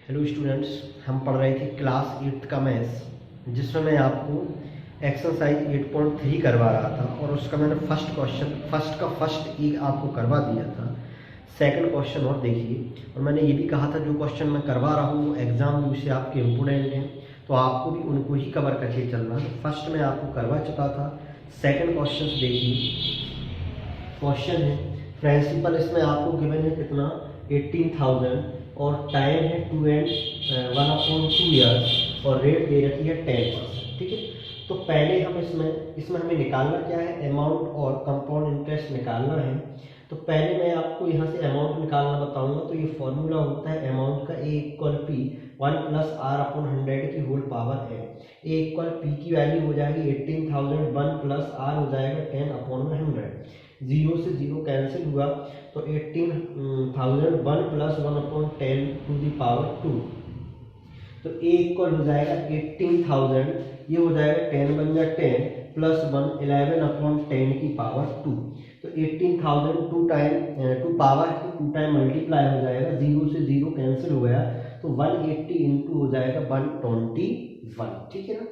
Hello students, हम पढ़ रहे थे क्लास 8 का मैथ्स, जिसमें मैं आपको एक्सरसाइज 8.3 करवा रहा था और उसका मैंने फर्स्ट एक आपको करवा दिया था। सेकंड क्वेश्चन और देखिए, और मैंने ये भी कहा था जो क्वेश्चन मैं करवा रहा हूँ वो एग्जाम व्यू से आपके इम्पोर्टेंट हैं, तो आपको भी उनको ही कवर करके चलना है। फर्स्ट में आपको करवा चुका था। सेकंड क्वेश्चन देखिए, क्वेश्चन है प्रिंसिपल, इसमें आपको गिवन है कितना 18,000 और टाइम है 2 एंड 1/2 ईयर्स और रेट दे रखी है 10%। ठीक है, तो पहले हम इसमें हमें निकालना क्या है, अमाउंट और कंपाउंड इंटरेस्ट निकालना है। तो पहले मैं आपको यहाँ से अमाउंट निकालना बताऊंगा। तो ये फॉर्मूला होता है अमाउंट का, A=P 1 + R/100 की होल पावर है। A=P की वैल्यू हो जाएगी 18,000, 1 + R हो जाएगा 10/100। 0 से 0 कैंसिल हुआ तो 18,000 1 + 1/10 टू दी पावर 2। तो A इक्वल हो जाएगा 18,000, ये हो जाएगा 10 बन गया 10 प्लस 1 11/10 की पावर 2। तो 18,000 2 पावर 2 टाइम मल्टीप्लाई हो जाएगा, 0 से 0 कैंसिल हो गया तो 180 इंटू हो जाएगा 121। ठीक है ना।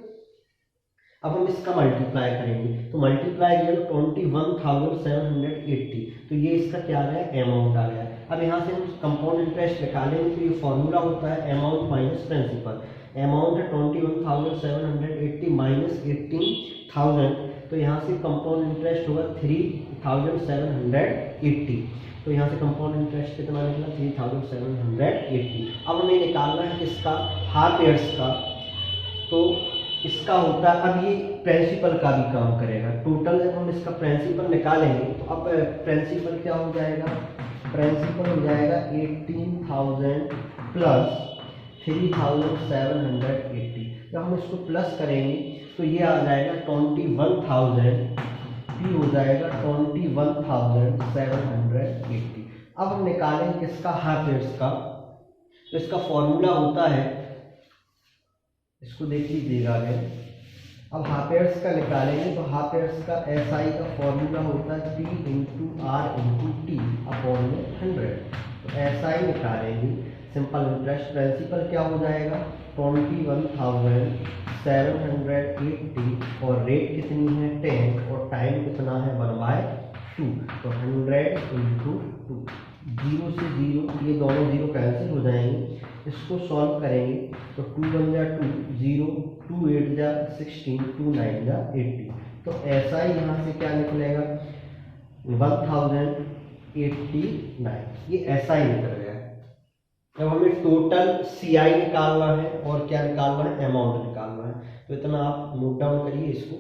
अब हम इसका मल्टीप्लाई करेंगे, तो मल्टीप्लाई किया तो 21,780, तो ये इसका क्या आ गया, अमाउंट आ गया। अब यहाँ से हम कंपाउंड इंटरेस्ट निकालेंगे, तो ये फॉर्मूला होता है अमाउंट माइनस प्रिंसिपल। अमाउंट है 21,780 माइनस 18,000, तो यहाँ से कंपाउंड इंटरेस्ट होगा 3,780। तो यहाँ से कंपाउंड इंटरेस्ट कितना निकला, 3,780। अब हमें निकालना है किसका, हाफ ईयर्स का। तो इसका होता है, अब ये प्रिंसिपल का भी काम करेगा। टोटल जब हम इसका प्रिंसिपल निकालेंगे तो अब प्रिंसिपल क्या हो जाएगा, प्रिंसिपल हो जाएगा 18,000 प्लस 3,780। जब हम इसको प्लस करेंगे तो ये आ जाएगा 21,000, पी हो जाएगा 21,780। अब हम निकालेंगे किसका, हाफ ईयर्स का। तो इसका फॉर्मूला होता है, इसको देख लीजिएगा आगे। अब हाफ ईयर्स का निकालेंगे तो हाफ ईयर्स का SI का फॉर्मूला होता है P × R × T/100। तो SI निकालेंगे, सिंपल इंटरेस्ट। प्रिंसिपल क्या हो जाएगा 21,780 और रेट कितनी है 10 और टाइम कितना है 1/2। तो 100 × 2, 0 से 0 ये दोनों 0 कैंसिल हो जाएंगे। इसको सॉल्व करेंगे तो 2 × 2 0, 2 8 जा 16, 2 9 जा 80। तो ऐसा ही यहाँ से क्या निकलेगा 1089, ये ऐसा ही निकल गया। अब हमें टोटल CI निकालना है और क्या निकालना है, अमाउंट निकालना है। तो इतना आप नोट डाउन करिए इसको।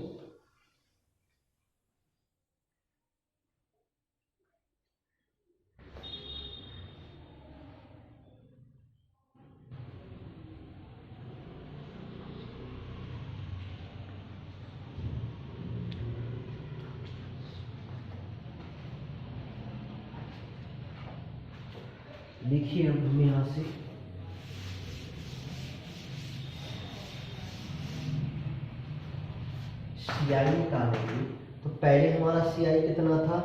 देखिए अब हम यहाँ से CI निकालेंगे। तो पहले हमारा CI कितना था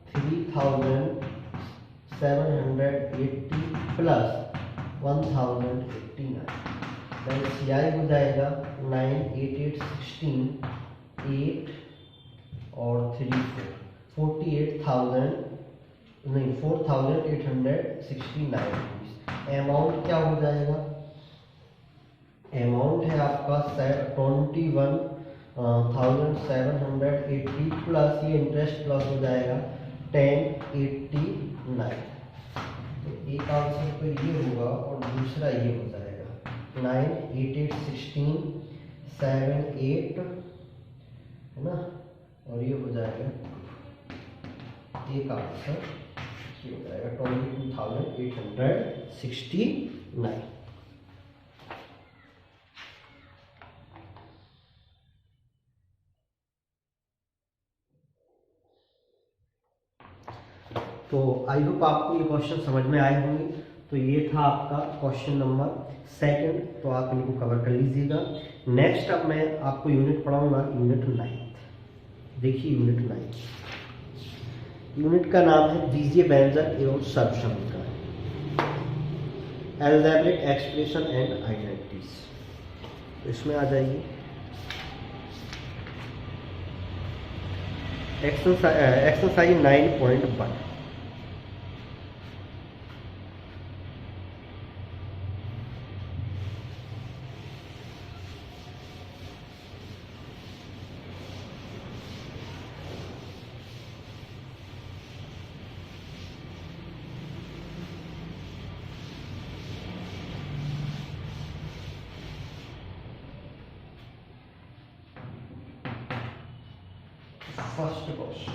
3,780 प्लस 1,089। देन CI हो जाएगा 9 8 8 16 8 और 3 4 48,000 नहीं 4,869 रुपीज। अमाउंट क्या हो जाएगा, अमाउंट है आपका 21,780 प्लस ये इंटरेस्ट प्लस हो जाएगा 1089। तो एक आंसर तो ये होगा और दूसरा ये हो जाएगा 9 8 8 16 7 8 है ना, और ये हो जाएगा एक आंसर हो जाएगा 22,869। तो आई होप आपको ये क्वेश्चन समझ में आए होंगे। तो ये था आपका क्वेश्चन नंबर 2, तो आप इनको कवर कर लीजिएगा। नेक्स्ट अब मैं आपको यूनिट पढ़ाऊंगा, यूनिट 9। देखिए यूनिट 9, यूनिट का नाम है बीजीय व्यंजक एवं सर्वसमीकरण। Algebraic expression and identities. तो इसमें आ जाइए exercise 9.1। First question,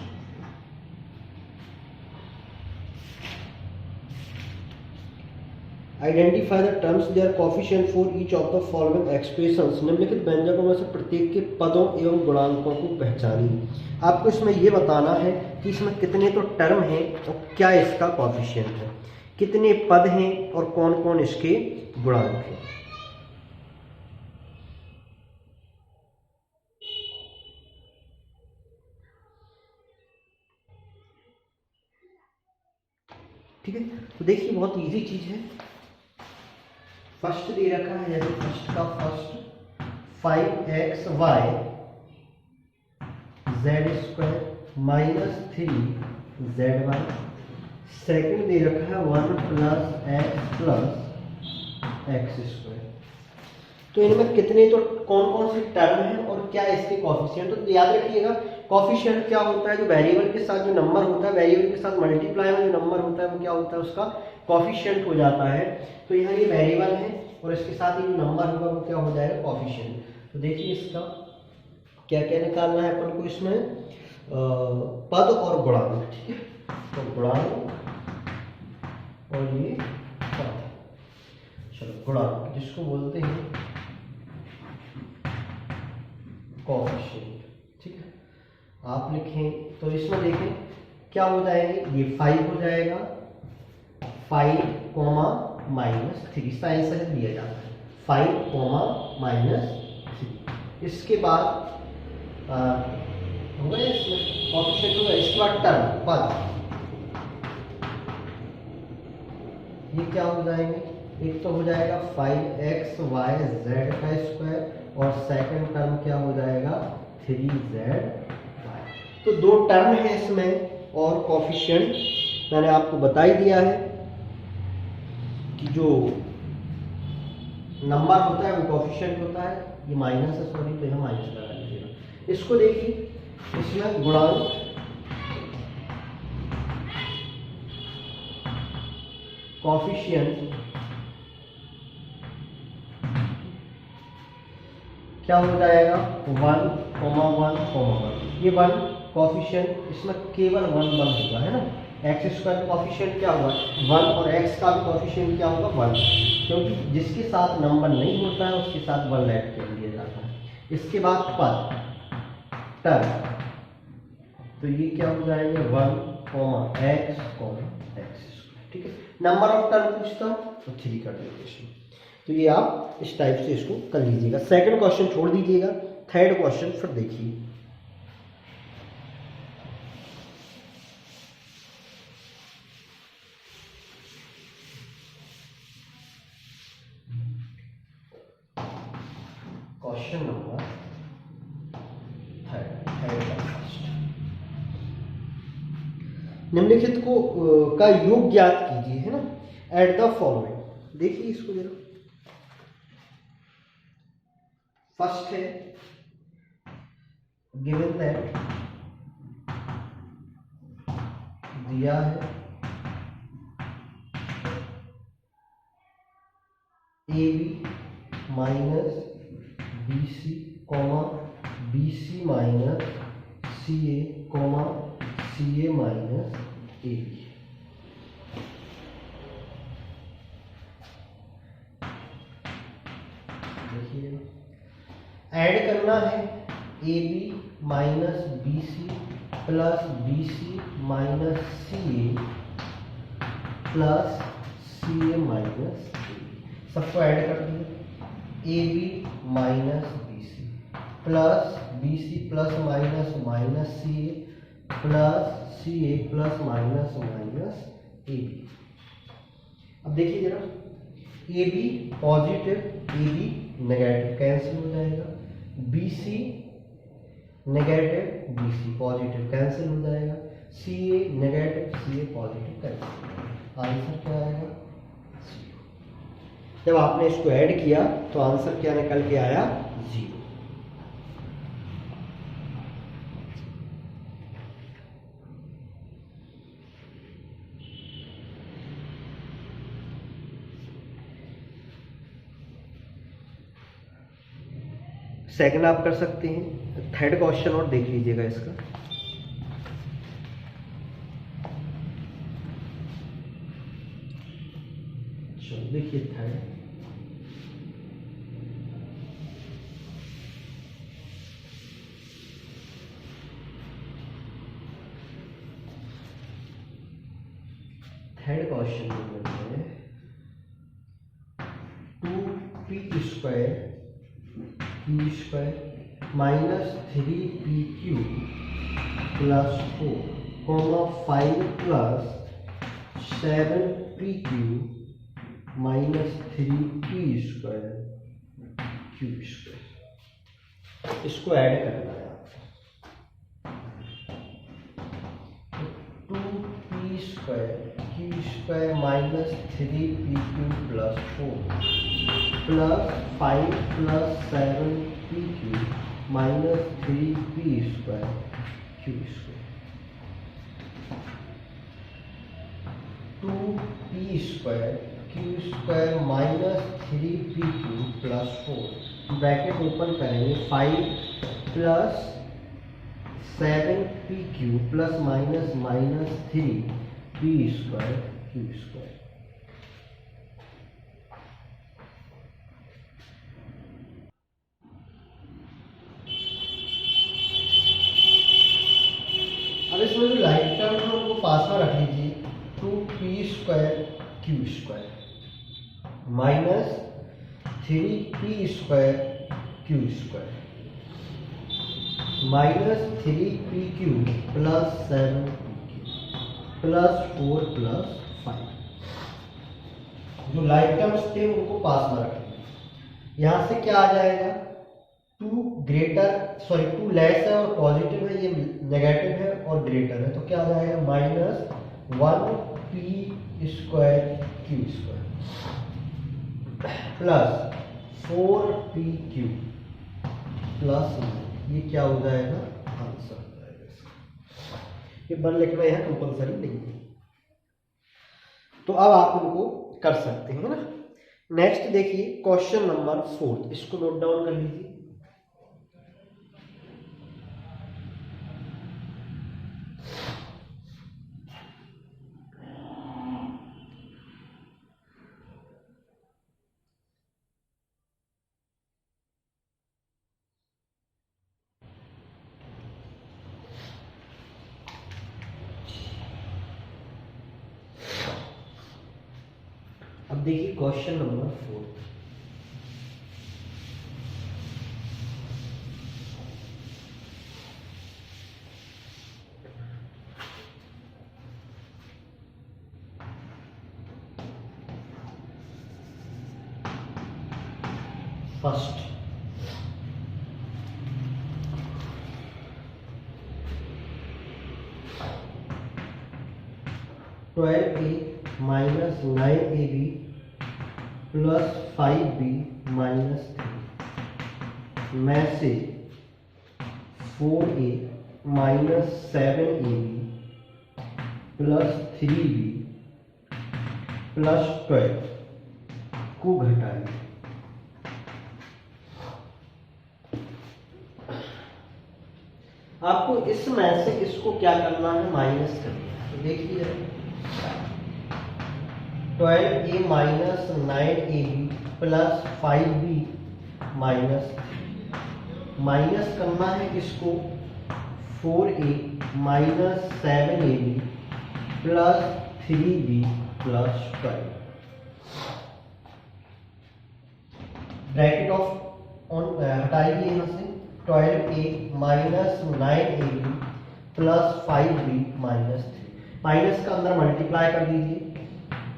identify the terms their coefficient for each of the following expressions. निम्नलिखित व्यंजकों में से प्रत्येक के पदों एवं गुणांकों को पहचानिए। आपको इसमें यह बताना है कि इसमें कितने तो टर्म हैं और क्या इसका कोफिशिएंट है, कितने पद हैं और कौन कौन इसके गुणांक हैं। ठीक है, तो देखिए बहुत इजी चीज है। फर्स्ट दे रखा है, जैसे फर्स्ट का first 5xy z² minus 3zy। Second दे रखा है 1 + x+x²। तो इनमें कितने तो कौन कौन से टर्म हैं और क्या इसके कोफिशिएंट। तो याद रखिएगा कोफिशिएंट क्या होता है, जो वेरिएबल के साथ जो नंबर होता है, वेरिएबल के साथ मल्टीप्लाई में जो नंबर होता है वो क्या होता है, उसका कोफिशिएंट हो जाता है। तो यहाँ ये वेरिएबल है और इसके साथ ही जो नंबर होगा वो क्या हो जाएगा, कोफिशिएंट। तो देखिए इसका क्या क्या निकालना है अपन को इसमें, पद और गुणांक। ठीक है, तो गुणांक और ये पद। चलो गुणांक जिसको बोलते हैं कोफिशिएंट। ठीक है, आप लिखें तो इसमें देखें क्या हो जाएंगे, ये 5 हो जाएगा, 5, -3। इसका आंसर दिया जाता है 5, -3। इसके बाद होगा इसमें कोफिशिएंट होगा। इसके बाद टर्म पद, ये क्या हो जाएंगे, एक तो हो जाएगा 5xy(z²) और सेकंड टर्म क्या हो जाएगा 3zy। तो दो टर्म है इसमें और कोफिशिएंट मैंने आपको बता ही दिया है कि जो नंबर होता है वो कोफिशिएंट होता है। ये माइनस है, सॉरी, तो यहाँ माइनस लगा लीजिएगा। इसको देखिए, इसमें गुणांक कोफिशिएंट क्या हो जाएगा 1,1,1,1। ये 1 कोफिशिएंट इसमें केवल 1 होगा, है ना। x² का कोफिशिएंट क्या होगा 1 और x का भी कोफिशिएंट क्या होगा 1, क्योंकि जिसके साथ नंबर नहीं होता है उसके साथ 1 ऐड कर दिया जाता है। इसके बाद पद टर्म, तो ये क्या हो जाएंगे 1,x,x²। ठीक है, नंबर ऑफ टर्म पूछता तो 3 कर देते इसमें। तो ये आप इस टाइप से इसको कर लीजिएगा। सेकंड क्वेश्चन छोड़ दीजिएगा, थर्ड क्वेश्चन फिर देखिए। क्वेश्चन नंबर थर्ड फर्स्ट, निम्नलिखित को का योग ज्ञात कीजिए, है ना। एट द फॉलोइंग, देखिए इसको जरा। फर्स्ट है गिवन दैट, दिया है AB minus BC, BC minus CA, CA minus AB। देखिए ऐड करना है AB minus BC plus BC minus CA plus CA minus AB। सबको ऐड कर दिए। AB minus BC plus BC plus minus minus CA plus CA plus minus minus AB। अब देखिए जरा, A B positive A B negative cancel हो जाएगा, B C negative B C positive cancel हो जाएगा, C A negative C A positive cancel हो जाएगा। Answer क्या आएगा? जब आपने इसको ऐड किया तो आंसर क्या निकल के आया? 0। सेकंड आप कर सकते हैं। थर्ड क्वेश्चन और देख लीजिएगा इसका। चलो देखिए थर्ड। थर्ड क्वेश्चन में 2p² q square minus 3pq plus 4 5 plus 7pq minus 3p square q square, इसको ऐड करना है आपको। 2p square q square minus 3pq plus 4 plus 5 plus 7pq minus 3p square q square. 2p square q square minus 3pq plus 4 bracket open करेंगे, 5 plus 7pq plus minus minus 3p square q square. अब इसमें जो like term है उनको पास में रख लीजिए। 2p square q square minus 3p square q square minus 3pq plus 7pq plus 4 plus 5। जो लाइक टर्म्स थे उनको पास में रखेंगे। यहाँ से क्या आ जाएगा? 2 लेस है और पॉजिटिव है, ये नेगेटिव है और ग्रेटर है, तो क्या आ जाएगा? Minus 1p square q square plus 4pq plus, ये क्या हो जाएगा? आंसर हो जाएगा इसका। ये बन लिखना यहाँ कंपल्सरी नहीं है, तो अब आप इनको कर सकते हैं ना। नेक्स्ट देखिए क्वेश्चन नंबर 4, इसको नोट डाउन कर लीजिए। अब देखिए question number 4। First 12a minus 9ab plus 5b minus 3 में से 4a minus 7ab plus 3b plus 12 को घटाएं। आपको इसमें से इसको क्या करना है? माइनस करना है। तो देखिए 12a minus 9ab plus 5b minus 3 minus करना है इसको 4a minus 7ab plus 3b plus 12 bracket of on हटाइए यहाँ से। 12a minus 9ab plus 5b minus 3 minus का अंदर मल्टीप्लाई कर दीजिए,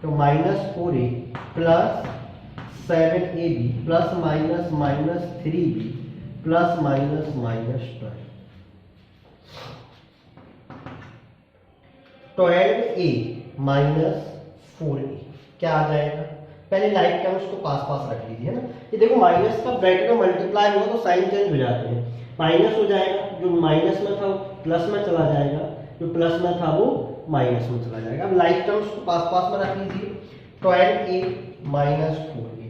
तो minus 4a plus 7ab plus minus minus 3b plus minus minus 12a minus 4a क्या आ जाएगा? पहले लाइक टर्म्स को पास पास रख लीजिए ना। ये देखो माइनस का ब्रैकेट में मल्टीप्लाई हुआ तो साइन चेंज हो जाते हैं। माइनस हो जाएगा, जो माइनस में था वो प्लस में चला जाएगा, जो प्लस में था वो माइनस में चला जाएगा। अब लाइक टर्म्स को पास पास में रख लीजिए। 12a minus 4a,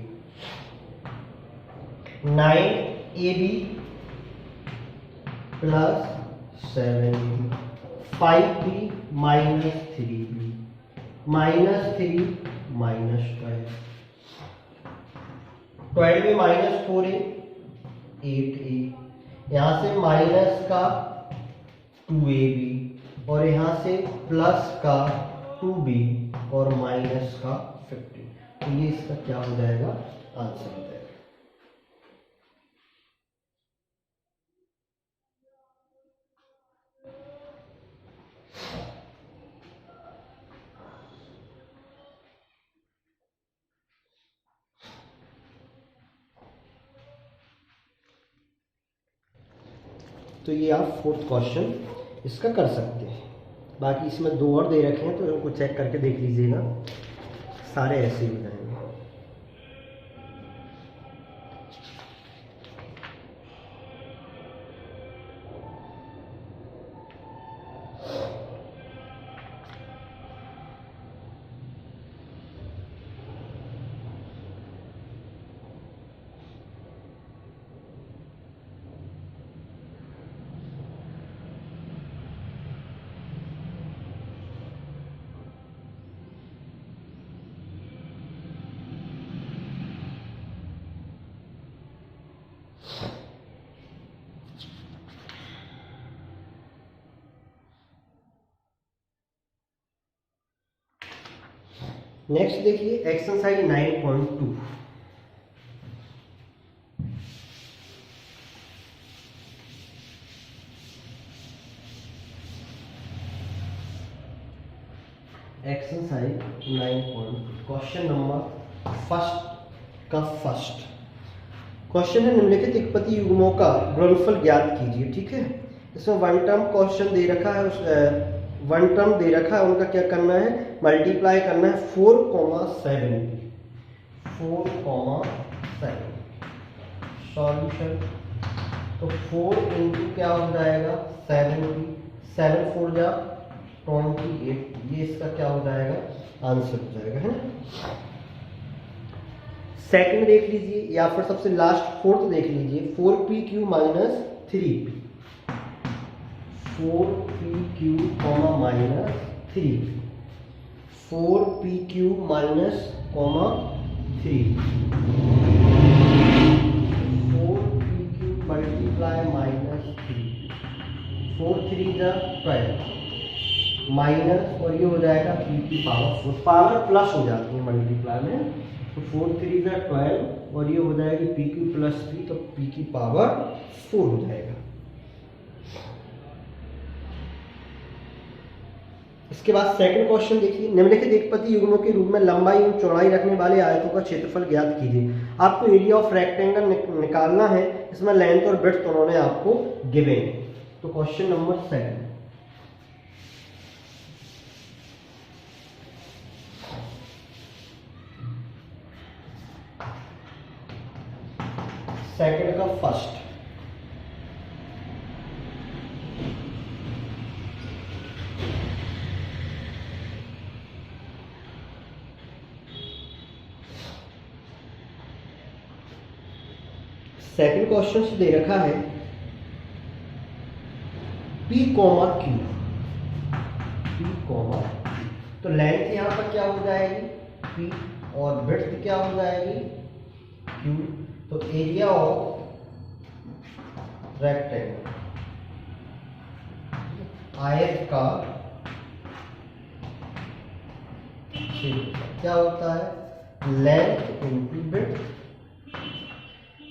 9ab plus 7ab, 5b minus 3b minus 3 minus 12 में माइनस 4a 8a, यहाँ से माइनस का 2ab और यहाँ से प्लस का 2b और माइनस का 15। तो ये इसका क्या हो जाएगा? आंसर हो जाएगा। तो ये आप फोर्थ क्वेश्चन इसका कर सकते हैं। बाकी इसमें 2 और दे रखे हैं तो उनको चेक करके देख लीजिएगा, सारे ऐसे ही हो जाएंगे। नेक्स्ट देखिए exercise 9.2। Exercise 9.2 question number first का फर्स्ट क्वेश्चन है, निम्नलिखित एकपदी युग्मों का गुणनफल ज्ञात कीजिए। ठीक है, इसमें वन टर्म क्वेश्चन दे रखा है, उस वन टर्म दे रखा है, उनका क्या करना है? मल्टीप्लाई करना है 4,7 4,7। सॉल्यूशन तो 4 इंटू क्या हो जाएगा? 70, 7 4 जा 28। ये इसका क्या हो जाएगा? आंसर हो जाएगा, है ना। सेकंड देख लीजिए या फिर सबसे लास्ट फोर्थ देख लीजिए, 4pq minus 3p, 4pq minus 3p, 4pq minus 3p, 4pq multiply minus 3p, 4 3 जा 12 माइनस, और ये हो जाएगा p की पावर 4। पावर प्लस हो जाती है मल्टीप्लाई में, तो 4 3 जा 12 और ये हो जाएगी pq प्लस p, तो p की पावर 4 हो जाएगा। इसके बाद सेकंड क्वेश्चन देखिए, निम्नलिखित एकपदी युग्मों के रूप में लंबाई एवं चौड़ाई रखने वाले आयतों का क्षेत्रफल ज्ञात कीजिए। आपको एरिया ऑफ रेक्टेंगल निकालना है, इसमें लेंथ और ब्रेड्थ उन्होंने आपको गिवन है। तो क्वेश्चन नंबर सेकंड, सेकंड का फर्स्ट, सेकंड क्वेश्चन से दे रखा है P, Q, P, तो लेंथ यहां पर क्या हो जाएगी? P और ब्रेड्थ क्या हो जाएगी? Q। तो एरिया ऑफ रेक्टेंगल, आयत का क्षेत्रफल क्या होता है? लेंथ इंटू ब्रेड्थ,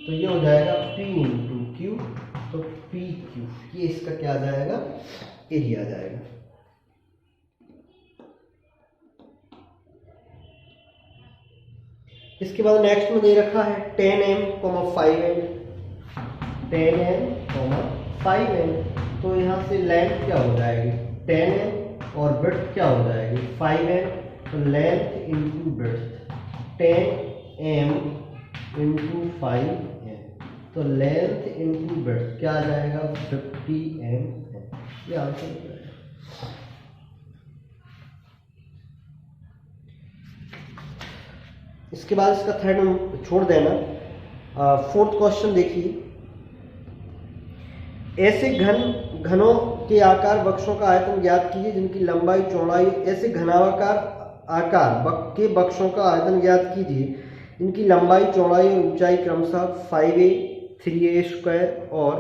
तो ये हो जाएगा P इंटू Q, तो PQ, ये इसका क्या आ जाएगा? एरिया आ जाएगा। इसके बाद नेक्स्ट में दे रखा है 10m, 5n, 10m, 5n। तो यहाँ से लेंथ क्या हो जाएगी 10m और ब्रेड्थ क्या हो जाएगी 5n। तो length into breadth 10m into 5n, तो लेंथ इंटू ब्रेड्थ क्या आ जाएगा 50m। ये आंसर हो जाएगा। इसके बाद इसका थर्ड छोड़ देना। फोर्थ क्वेश्चन देखिए, ऐसे घनों के आकार बक्सों का आयतन ज्ञात कीजिए जिनकी लंबाई चौड़ाई, ऐसे घनाकार आकार के बक्सों का आयतन ज्ञात कीजिए जिनकी लंबाई चौड़ाई और ऊंचाई क्रमशः 5a, 3a स्क्वायर और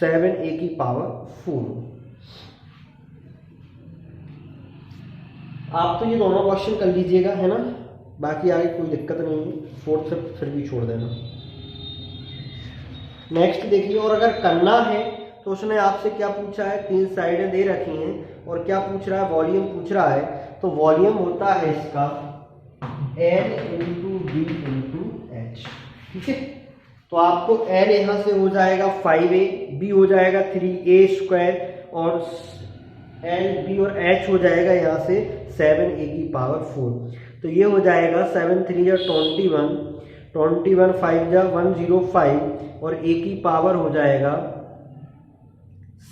7a की पावर 4। आप तो ये दोनों क्वेश्चन कर लीजिएगा, है ना, बाकी आगे कोई दिक्कत नहीं है। फोर्थ फिर भी छोड़ देना। नेक्स्ट देखिए, और अगर करना है तो उसने आपसे क्या पूछा है, 3 साइडें दे रखी हैं और क्या पूछ रहा है, वॉल्यूम पूछ रहा है। तो वॉल्यूम होता है इसका L into D into H. ठीक है, तो आपको L यहाँ से हो जाएगा 5a, B हो जाएगा 3a स्क्वायर और L, B और H हो जाएगा यहाँ से 7a की पावर 4। तो ये हो जाएगा 7 3 या 21, 21 5 या 105 और a की पावर हो जाएगा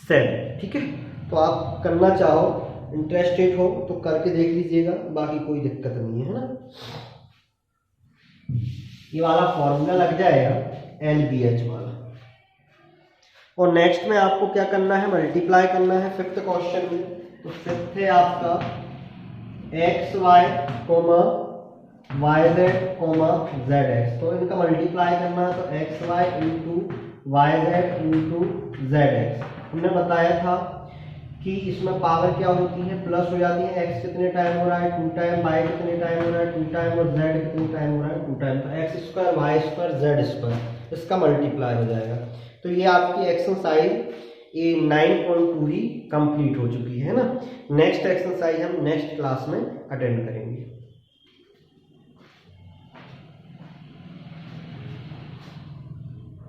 7। ठीक है, तो आप करना चाहो, इंटरेस्टेड हो तो करके देख लीजिएगा, बाकी कोई दिक्कत नहीं है ना। ये वाला फॉर्मूला लग जाएगा LBH वाला। और नेक्स्ट में आपको क्या करना है, मल्टीप्लाई करना है फिफ्थ क्वेश्चन में। तो फिफ्थ है आपका XY, YZ, ZX। तो इनका मल्टीप्लाई करना है, तो XY into YZ into ZX। हमने बताया था कि इसमें पावर क्या होती है, प्लस हो जाती है। x कितने टाइम हो रहा है 2 टाइम, y कितने टाइम हो रहा है 2 टाइम और z कितने टाइम हो रहा है 2 टाइम। तो x square Y square Z square इसका मल्टीप्लाई हो जाएगा। तो ये आपकी एक्सरसाइज ये 9.2 ही कंप्लीट हो चुकी है ना। नेक्स्ट एक्सरसाइज हम नेक्स्ट क्लास में अटेंड करेंगे।